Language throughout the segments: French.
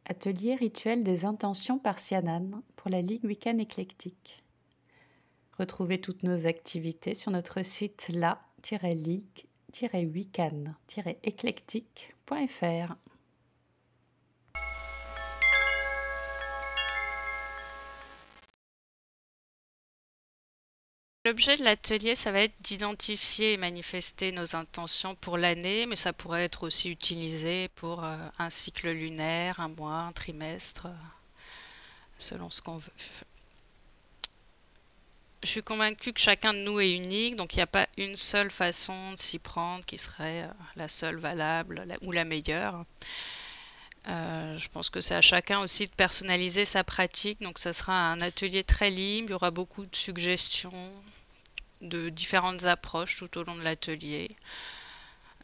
Atelier rituel des intentions par Sianan pour la Ligue Wiccan éclectique. Retrouvez toutes nos activités sur notre site la-ligue-wiccan-éclectique.fr. L'objet de l'atelier, ça va être d'identifier et manifester nos intentions pour l'année, mais ça pourrait être aussi utilisé pour un cycle lunaire, un mois, un trimestre, selon ce qu'on veut. Je suis convaincue que chacun de nous est unique, donc il n'y a pas une seule façon de s'y prendre qui serait la seule valable ou la meilleure. Je pense que c'est à chacun aussi de personnaliser sa pratique, donc ce sera un atelier très libre, il y aura beaucoup de suggestions, de différentes approches tout au long de l'atelier.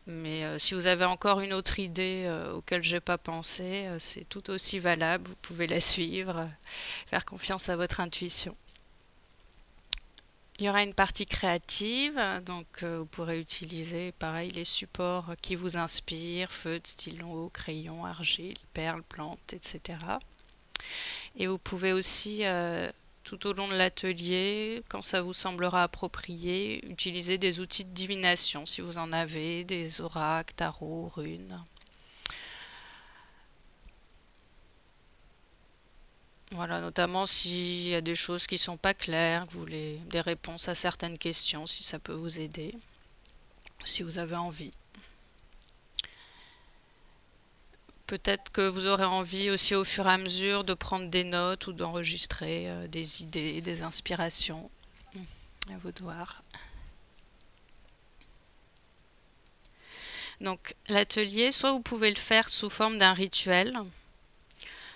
Mais si vous avez encore une autre idée auquel j'ai pas pensé, c'est tout aussi valable. Vous pouvez la suivre, faire confiance à votre intuition. Il y aura une partie créative, donc vous pourrez utiliser pareil les supports qui vous inspirent, feutre, stylo, crayon, argile, perles, plantes, etc. Et vous pouvez aussi tout au long de l'atelier, quand ça vous semblera approprié, utiliser des outils de divination si vous en avez, des oracles, tarots, runes. Voilà, notamment s'il y a des choses qui ne sont pas claires, que vous voulez des réponses à certaines questions, si ça peut vous aider, si vous avez envie. Peut-être que vous aurez envie aussi au fur et à mesure de prendre des notes ou d'enregistrer des idées, des inspirations. À vous de voir. Donc l'atelier, soit vous pouvez le faire sous forme d'un rituel,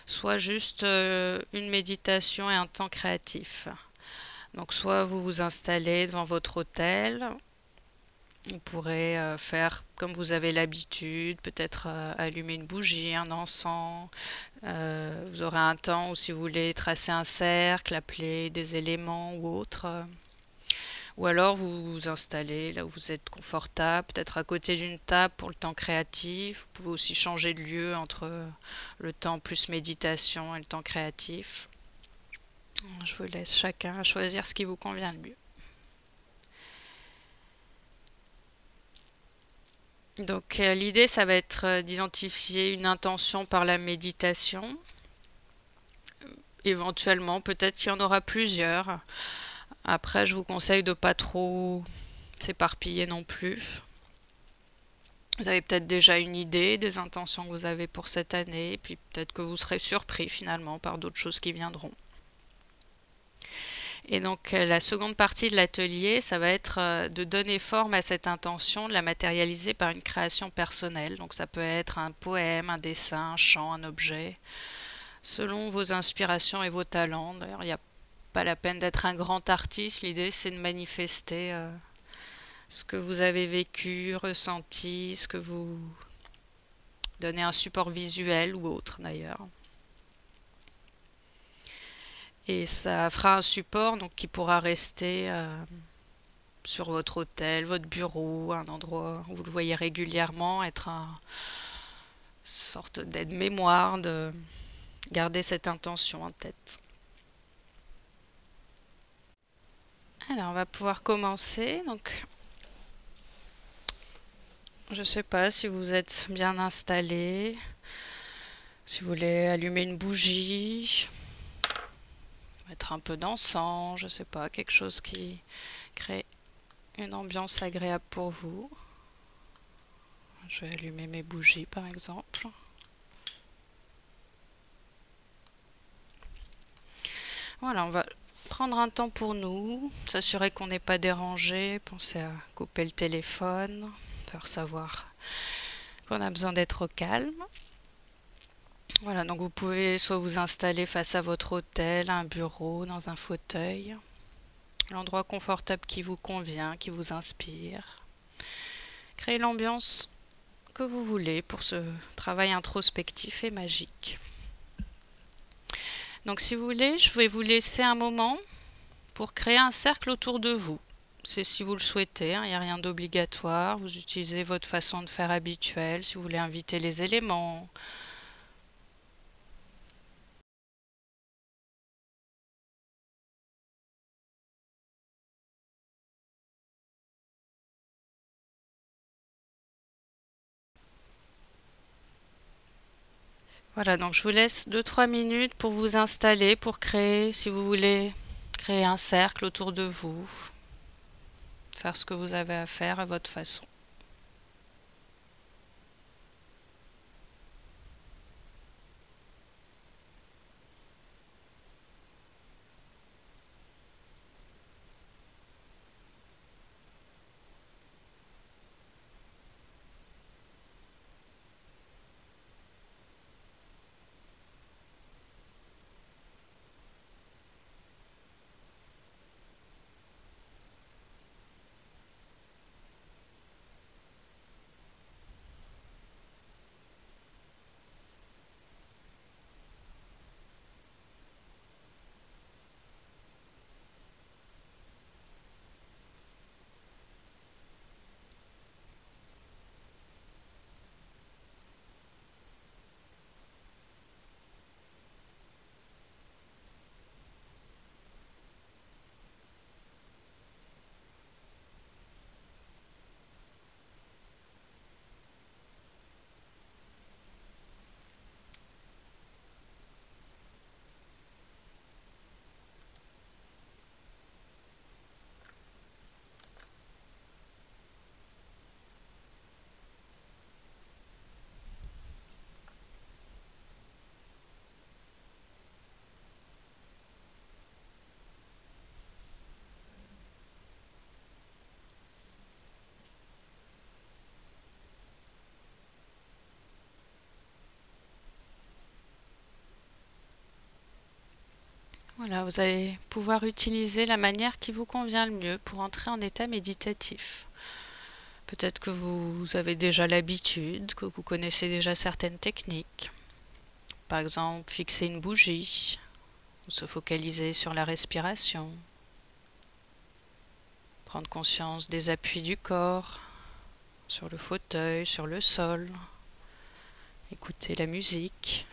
soit juste une méditation et un temps créatif. Donc soit vous vous installez devant votre autel, vous pourrez faire comme vous avez l'habitude, peut-être allumer une bougie, un encens. Vous aurez un temps où si vous voulez tracer un cercle, appeler des éléments ou autre. Ou alors vous vous installez là où vous êtes confortable, peut-être à côté d'une table pour le temps créatif. Vous pouvez aussi changer de lieu entre le temps plus méditation et le temps créatif. Je vous laisse chacun choisir ce qui vous convient le mieux. Donc l'idée, ça va être d'identifier une intention par la méditation. Éventuellement, peut-être qu'il y en aura plusieurs. Après, je vous conseille de pas trop s'éparpiller non plus. Vous avez peut-être déjà une idée des intentions que vous avez pour cette année, et puis peut-être que vous serez surpris finalement par d'autres choses qui viendront. Et donc la seconde partie de l'atelier, ça va être de donner forme à cette intention, de la matérialiser par une création personnelle. Donc ça peut être un poème, un dessin, un chant, un objet, selon vos inspirations et vos talents. D'ailleurs, il n'y a pas la peine d'être un grand artiste, l'idée c'est de manifester ce que vous avez vécu, ressenti, ce que vous donnez un support visuel ou autre d'ailleurs. Et ça fera un support donc, qui pourra rester sur votre hôtel, votre bureau, un endroit où vous le voyez régulièrement, être une sorte d'aide-mémoire de garder cette intention en tête. Alors, on va pouvoir commencer. Donc, je ne sais pas si vous êtes bien installé, si vous voulez allumer une bougie, mettre un peu d'encens, je ne sais pas, quelque chose qui crée une ambiance agréable pour vous. Je vais allumer mes bougies par exemple. Voilà, on va prendre un temps pour nous, s'assurer qu'on n'est pas dérangé, penser à couper le téléphone, faire savoir qu'on a besoin d'être au calme. Voilà, donc vous pouvez soit vous installer face à votre hôtel, un bureau, dans un fauteuil, l'endroit confortable qui vous convient, qui vous inspire. Créez l'ambiance que vous voulez pour ce travail introspectif et magique. Donc si vous voulez, je vais vous laisser un moment pour créer un cercle autour de vous. C'est si vous le souhaitez, il n'y a rien d'obligatoire. Vous utilisez votre façon de faire habituelle, si vous voulez inviter les éléments, Voilà, donc je vous laisse 2-3 minutes pour vous installer, pour créer, si vous voulez, créer un cercle autour de vous, faire ce que vous avez à faire à votre façon. Voilà, vous allez pouvoir utiliser la manière qui vous convient le mieux pour entrer en état méditatif. Peut-être que vous avez déjà l'habitude, que vous connaissez déjà certaines techniques. Par exemple, fixer une bougie, ou se focaliser sur la respiration, prendre conscience des appuis du corps, sur le fauteuil, sur le sol, écouter la musique.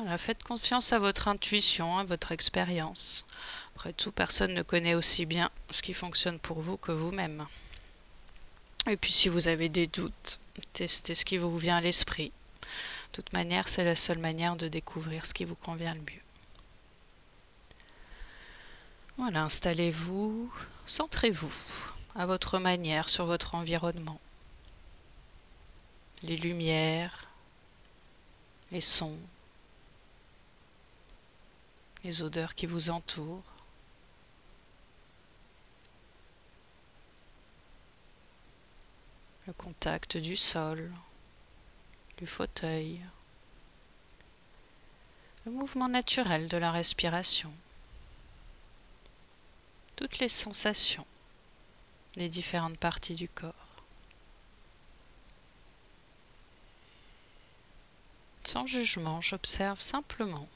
Voilà, faites confiance à votre intuition, à votre expérience. Après tout, personne ne connaît aussi bien ce qui fonctionne pour vous que vous-même. Et puis si vous avez des doutes, testez ce qui vous vient à l'esprit. De toute manière, c'est la seule manière de découvrir ce qui vous convient le mieux. Voilà, installez-vous, centrez-vous à votre manière sur votre environnement. Les lumières, les sons, les odeurs qui vous entourent. Le contact du sol, du fauteuil, le mouvement naturel de la respiration, toutes les sensations des différentes parties du corps. Sans jugement, j'observe simplement.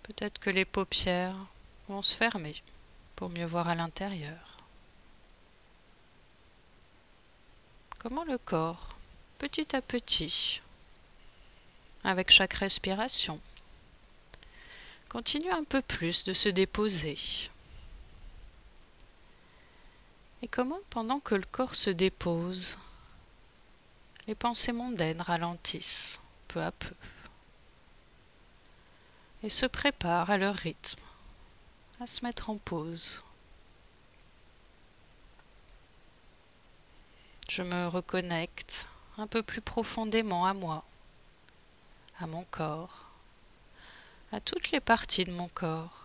Peut-être que les paupières vont se fermer pour mieux voir à l'intérieur. Comment le corps, petit à petit, avec chaque respiration, continue un peu plus de se déposer. Et comment, pendant que le corps se dépose, les pensées mondaines ralentissent peu à peu et se préparent à leur rythme, à se mettre en pause. Je me reconnecte un peu plus profondément à moi, à mon corps, à toutes les parties de mon corps.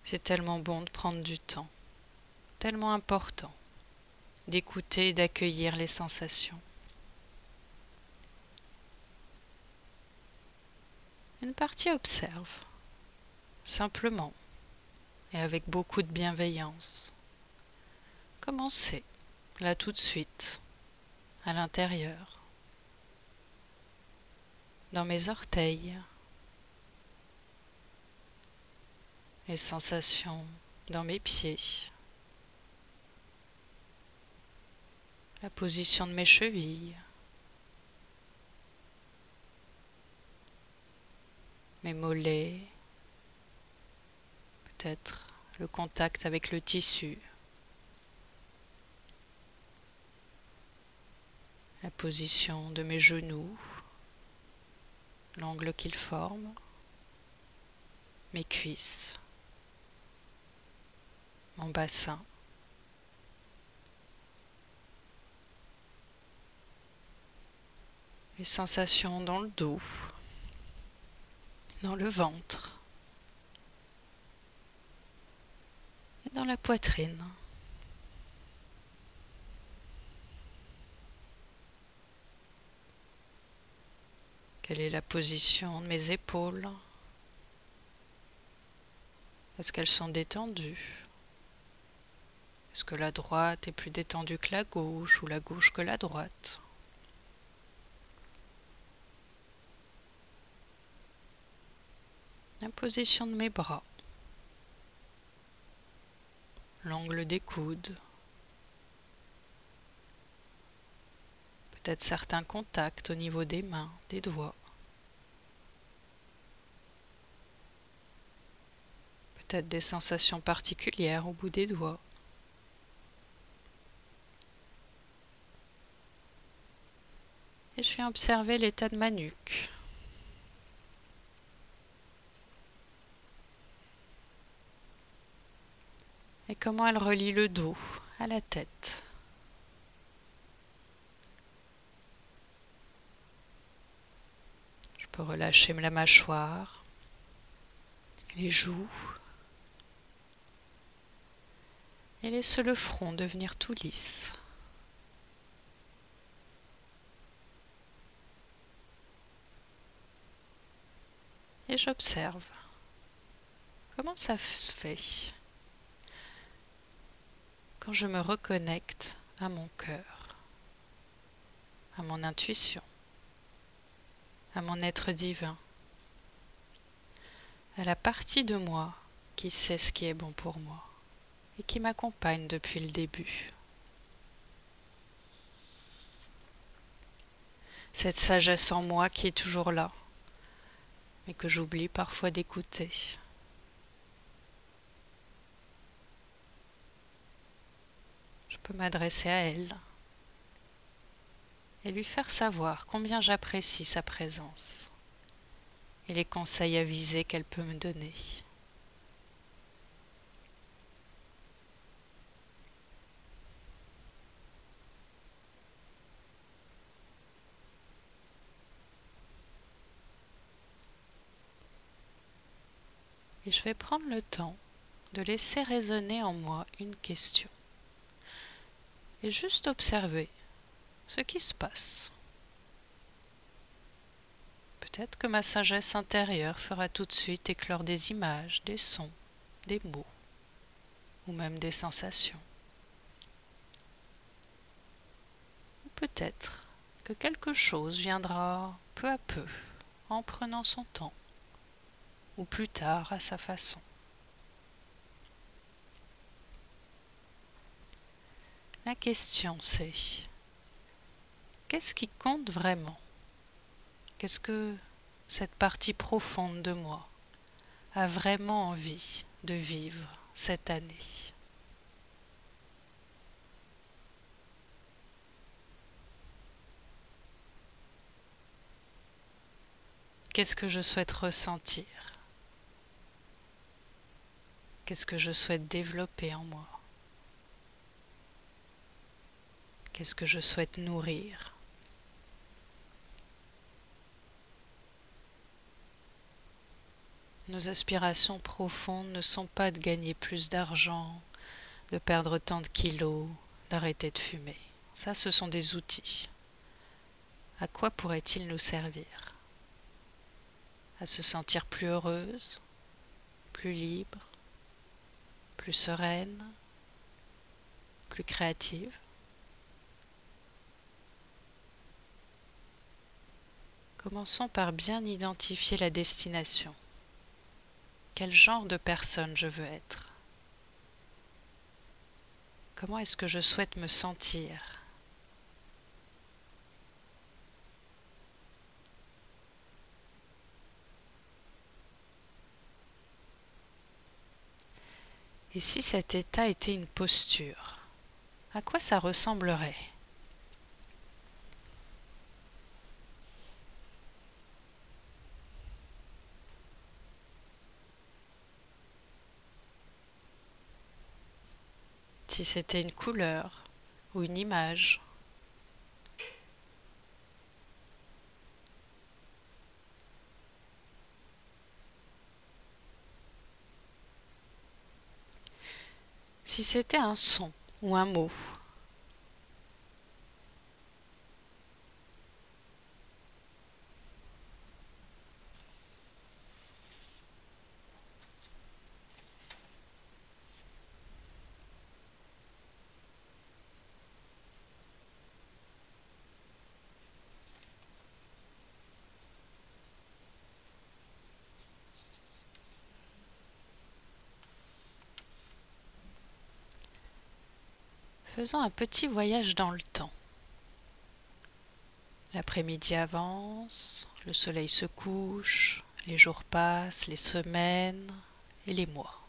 C'est tellement bon de prendre du temps, tellement important d'écouter et d'accueillir les sensations. Une partie observe, simplement et avec beaucoup de bienveillance. Commencez, là tout de suite, à l'intérieur, dans mes orteils, les sensations dans mes pieds, la position de mes chevilles, mes mollets, peut-être le contact avec le tissu, la position de mes genoux, l'angle qu'ils forment, mes cuisses, mon bassin. Les sensations dans le dos, dans le ventre et dans la poitrine. Quelle est la position de mes épaules? Est-ce qu'elles sont détendues? Est-ce que la droite est plus détendue que la gauche ou la gauche que la droite? La position de mes bras, l'angle des coudes, peut-être certains contacts au niveau des mains, des doigts, peut-être des sensations particulières au bout des doigts. Et je viens observer l'état de ma nuque. Et comment elle relie le dos à la tête. Je peux relâcher la mâchoire, les joues, et laisser le front devenir tout lisse. Et j'observe comment ça se fait quand je me reconnecte à mon cœur, à mon intuition, à mon être divin, à la partie de moi qui sait ce qui est bon pour moi et qui m'accompagne depuis le début. Cette sagesse en moi qui est toujours là, mais que j'oublie parfois d'écouter. Je peux m'adresser à elle et lui faire savoir combien j'apprécie sa présence et les conseils avisés qu'elle peut me donner. Et je vais prendre le temps de laisser résonner en moi une question et juste observer ce qui se passe. Peut-être que ma sagesse intérieure fera tout de suite éclore des images, des sons, des mots ou même des sensations. Ou peut-être que quelque chose viendra peu à peu en prenant son temps ou plus tard à sa façon. La question c'est, qu'est-ce qui compte vraiment? Qu'est-ce que cette partie profonde de moi a vraiment envie de vivre cette année? Qu'est-ce que je souhaite ressentir? Qu'est-ce que je souhaite développer en moi? Qu'est-ce que je souhaite nourrir? Nos aspirations profondes ne sont pas de gagner plus d'argent, de perdre tant de kilos, d'arrêter de fumer. Ça, ce sont des outils. À quoi pourraient-ils nous servir? À se sentir plus heureuse, plus libre, plus sereine, plus créative? Commençons par bien identifier la destination. Quel genre de personne je veux être? Comment est-ce que je souhaite me sentir? Et si cet état était une posture, à quoi ça ressemblerait? Si c'était une couleur ou une image? Si c'était un son ou un mot? Faisons un petit voyage dans le temps. L'après-midi avance, le soleil se couche, les jours passent, les semaines et les mois.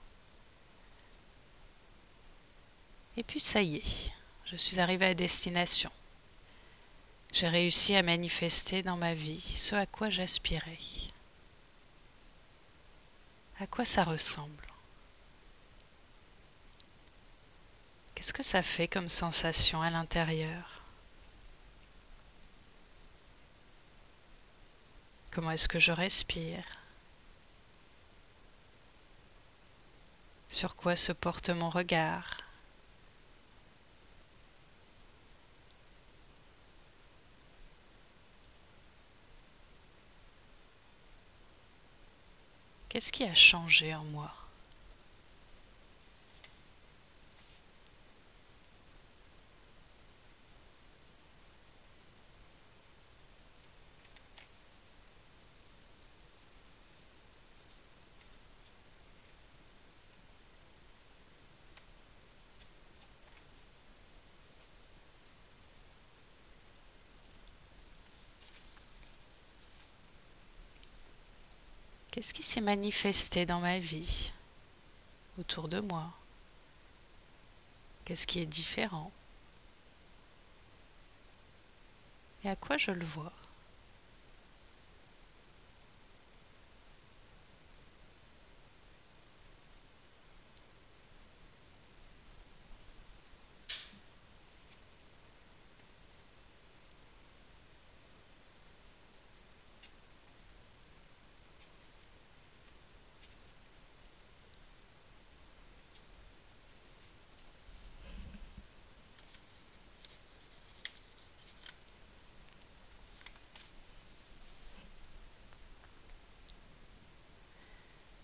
Et puis ça y est, je suis arrivée à destination. J'ai réussi à manifester dans ma vie ce à quoi j'aspirais. À quoi ça ressemble? Qu'est-ce que ça fait comme sensation à l'intérieur? Comment est-ce que je respire? Sur quoi se porte mon regard? Qu'est-ce qui a changé en moi? Qu'est-ce qui s'est manifesté dans ma vie, autour de moi? Qu'est-ce qui est différent? Et à quoi je le vois?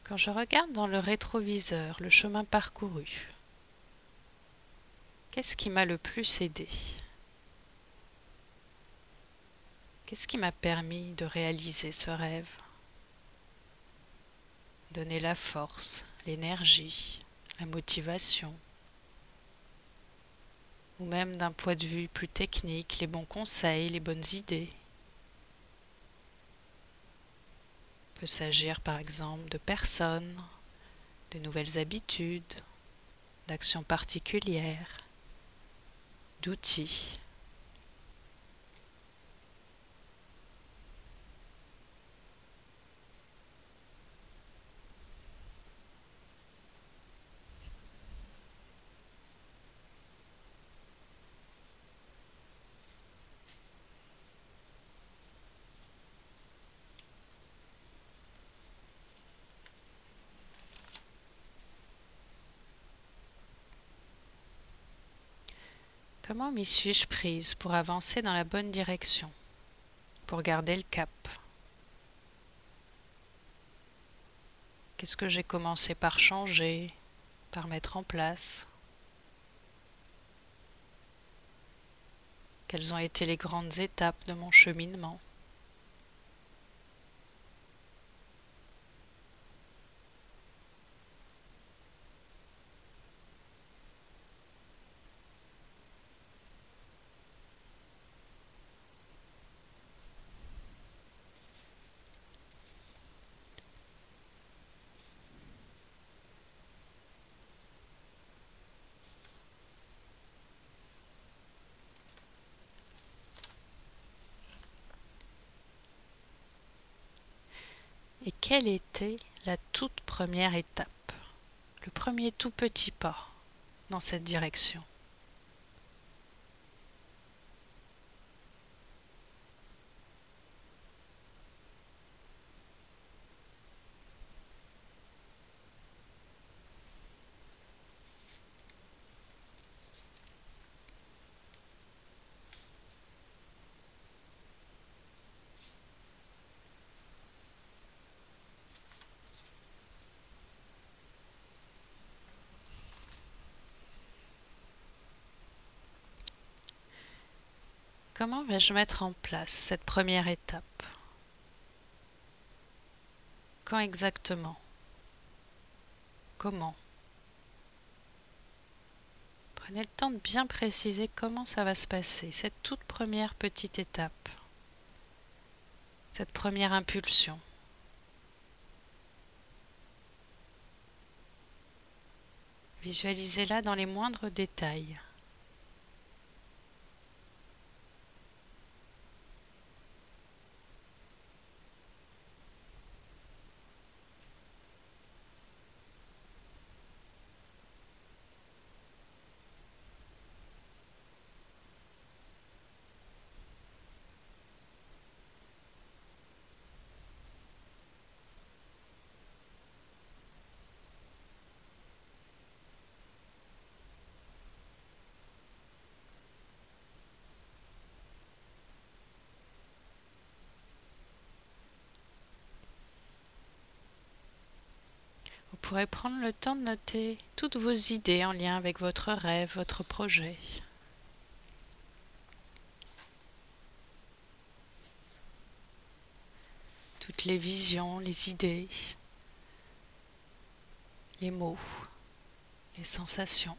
Quand je regarde dans le rétroviseur le chemin parcouru, qu'est-ce qui m'a le plus aidé? Qu'est-ce qui m'a permis de réaliser ce rêve? Donner la force, l'énergie, la motivation, ou même d'un point de vue plus technique, les bons conseils, les bonnes idées. Il peut s'agir par exemple de personnes, de nouvelles habitudes, d'actions particulières, d'outils. Comment m'y suis-je prise pour avancer dans la bonne direction, pour garder le cap? Qu'est-ce que j'ai commencé par changer, par mettre en place? Quelles ont été les grandes étapes de mon cheminement? Et quelle était la toute première étape, le premier tout petit pas dans cette direction? Comment vais-je mettre en place cette première étape? Quand exactement? Comment? Prenez le temps de bien préciser comment ça va se passer, cette toute première petite étape, cette première impulsion. Visualisez-la dans les moindres détails. Vous pourrez prendre le temps de noter toutes vos idées en lien avec votre rêve, votre projet. Toutes les visions, les idées, les mots, les sensations.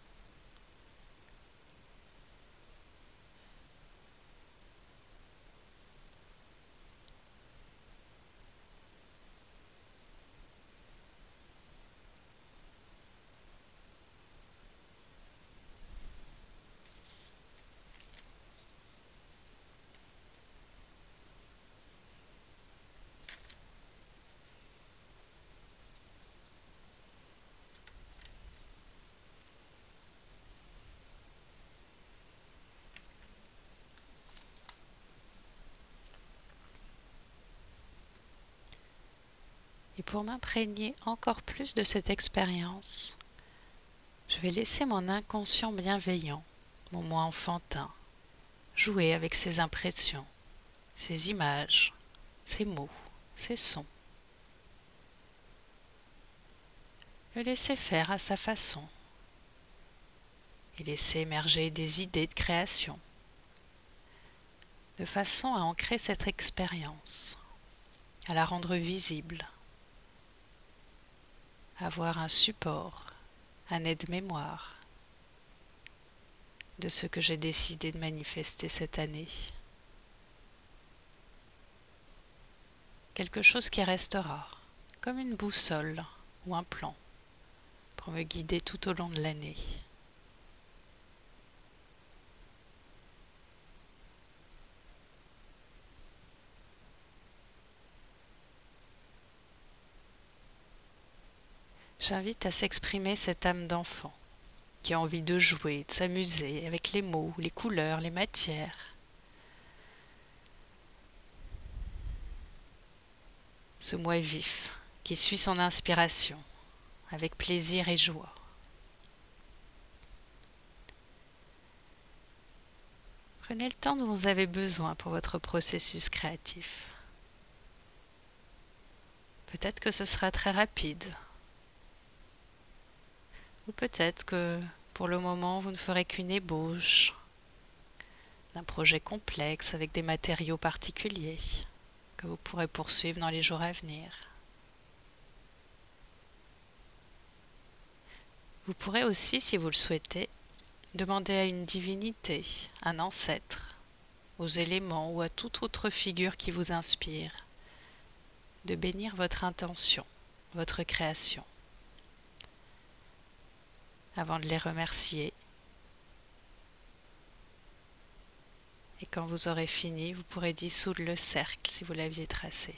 Et pour m'imprégner encore plus de cette expérience, je vais laisser mon inconscient bienveillant, mon moi enfantin, jouer avec ses impressions, ses images, ses mots, ses sons. Le laisser faire à sa façon et laisser émerger des idées de création, de façon à ancrer cette expérience, à la rendre visible, à avoir un support, un aide-mémoire de ce que j'ai décidé de manifester cette année. Quelque chose qui restera, comme une boussole ou un plan, pour me guider tout au long de l'année. J'invite à s'exprimer cette âme d'enfant qui a envie de jouer, de s'amuser avec les mots, les couleurs, les matières. Ce moi vif qui suit son inspiration avec plaisir et joie. Prenez le temps dont vous avez besoin pour votre processus créatif. Peut-être que ce sera très rapide. Ou peut-être que pour le moment, vous ne ferez qu'une ébauche d'un projet complexe avec des matériaux particuliers que vous pourrez poursuivre dans les jours à venir. Vous pourrez aussi, si vous le souhaitez, demander à une divinité, un ancêtre, aux éléments ou à toute autre figure qui vous inspire, de bénir votre intention, votre création. Avant de les remercier, et quand vous aurez fini, vous pourrez dissoudre le cercle si vous l'aviez tracé.